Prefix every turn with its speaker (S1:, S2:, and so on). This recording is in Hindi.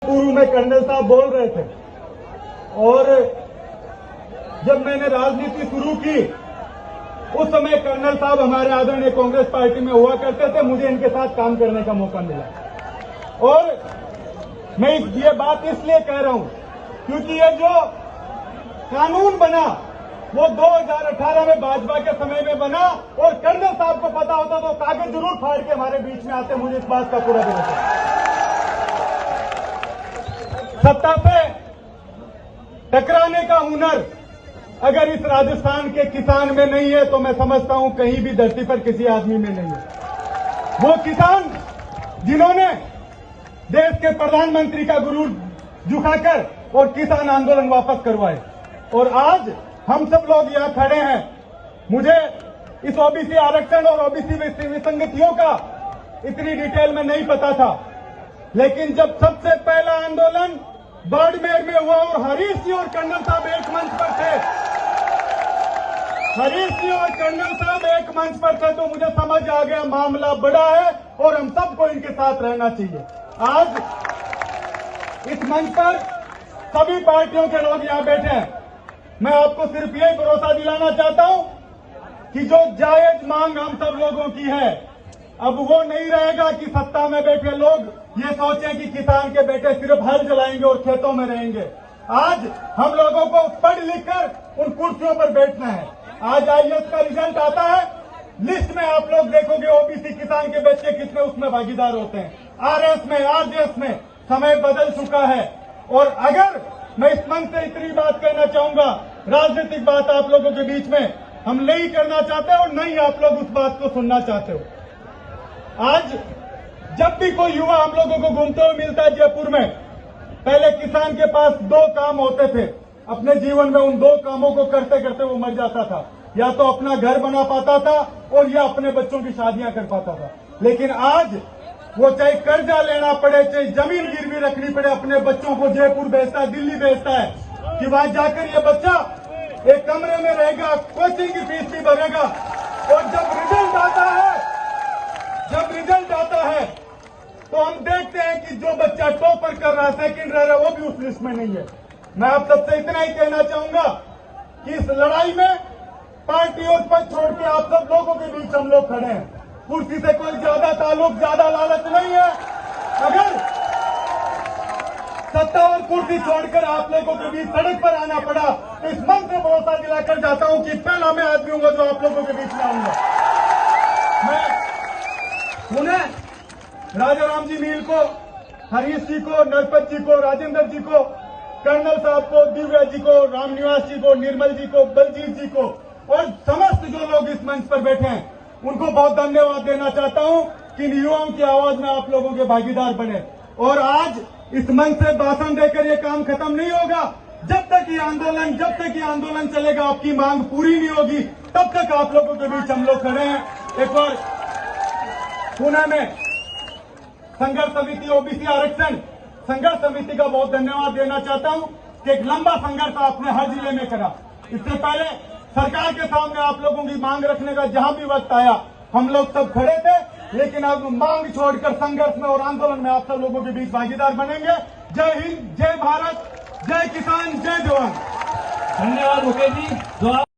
S1: शुरू में कर्नल साहब बोल रहे थे और जब मैंने राजनीति शुरू की उस समय कर्नल साहब हमारे आदरणीय कांग्रेस पार्टी में हुआ करते थे। मुझे इनके साथ काम करने का मौका मिला और मैं ये बात इसलिए कह रहा हूं क्योंकि ये जो कानून बना वो 2018 में भाजपा के समय में बना और कर्नल साहब को पता होता तो कागज जरूर फाड़ के हमारे बीच में आते। मुझे इस बात का पूरा भरोसा है। सत्ता से टकराने का हुनर अगर इस राजस्थान के किसान में नहीं है तो मैं समझता हूं कहीं भी धरती पर किसी आदमी में नहीं है। वो किसान जिन्होंने देश के प्रधानमंत्री का गुरूर झुकाकर और किसान आंदोलन वापस करवाए और आज हम सब लोग यहां खड़े हैं। मुझे इस ओबीसी आरक्षण और ओबीसी विसंगतियों का इतनी डिटेल में नहीं पता था, लेकिन जब सबसे पहला आंदोलन बाड़मेर में हुआ और हरीश जी और कर्नल साहब एक मंच पर थे, हरीश जी और कर्नल साहब एक मंच पर थे तो मुझे समझ आ गया मामला बड़ा है और हम सबको इनके साथ रहना चाहिए। आज इस मंच पर सभी पार्टियों के लोग यहां बैठे हैं। मैं आपको सिर्फ यही भरोसा दिलाना चाहता हूं कि जो जायज मांग हम सब लोगों की है अब वो नहीं रहेगा कि सत्ता में बैठे लोग ये सोचें कि किसान के बेटे सिर्फ हल चलाएंगे और खेतों में रहेंगे। आज हम लोगों को पढ़ लिख कर उन कुर्सियों पर बैठना है। आज आईएएस का रिजल्ट आता है, लिस्ट में आप लोग देखोगे ओबीसी किसान के बच्चे कितने उसमें भागीदार होते हैं। आरएस में आरजेएस में समय बदल चुका है और अगर मैं इस मंच से इतनी बात कहना चाहूंगा, राजनीतिक बात आप लोगों के बीच में हम नहीं करना चाहते और नहीं आप लोग उस बात को सुनना चाहते हो। आज जब भी कोई युवा हम लोगों को घूमते हुए मिलता है जयपुर में, पहले किसान के पास दो काम होते थे अपने जीवन में, उन दो कामों को करते करते वो मर जाता था। या तो अपना घर बना पाता था और या अपने बच्चों की शादियां कर पाता था। लेकिन आज वो चाहे कर्जा लेना पड़े, चाहे जमीन गिरवी रखनी पड़े, अपने बच्चों को जयपुर भेजता है, दिल्ली भेजता है कि वहां जाकर ये बच्चा एक कमरे में रहेगा, कोचिंग की फीस भी भरेगा और जब रिजल्ट आता है तो हम देखते हैं कि जो बच्चा टॉपर कर रहा है, सेकंड रह रहा है, वो भी उस लिस्ट में नहीं है। मैं आप सबसे इतना ही कहना चाहूंगा कि इस लड़ाई में पार्टी और पद छोड़ के आप सब लोगों के बीच हम लोग खड़े हैं। कुर्सी से कोई ज्यादा ताल्लुक, ज्यादा लालच नहीं है। अगर सत्ता और कुर्सी छोड़कर आप लोगों के बीच सड़क पर आना पड़ा तो इस मन से भरोसा दिलाकर जाता हूं कि पहला मैं आदमी हूंगा जो आप लोगों के बीच में आऊंगा। मैं उन्हें राजा राम जी मील को, हरीश जी को, नरपत जी को, राजेंद्र जी को, कर्नल साहब को, दिव्या जी को, रामनिवास जी को, निर्मल जी को, बलजीत जी को और समस्त जो लोग इस मंच पर बैठे हैं उनको बहुत धन्यवाद देना चाहता हूं कि इन युवाओं की आवाज में आप लोगों के भागीदार बने। और आज इस मंच से भाषण देकर ये काम खत्म नहीं होगा। जब तक ये आंदोलन चलेगा, आपकी मांग पूरी नहीं होगी, तब तक आप लोगों के बीच हम लोग खड़े हैं। एक बार पुणे में संघर्ष समिति ओबीसी आरक्षण संघर्ष समिति का बहुत धन्यवाद देना चाहता हूं कि एक लंबा संघर्ष आपने हर जिले में करा। इससे पहले सरकार के सामने आप लोगों की मांग रखने का जहां भी वक्त आया हम लोग सब खड़े थे, लेकिन अब मांग छोड़कर संघर्ष में और आंदोलन में आप सब लोगों के बीच भागीदार बनेंगे। जय हिंद, जय भारत, जय किसान, जय जवान।
S2: धन्यवाद मुकेश जी।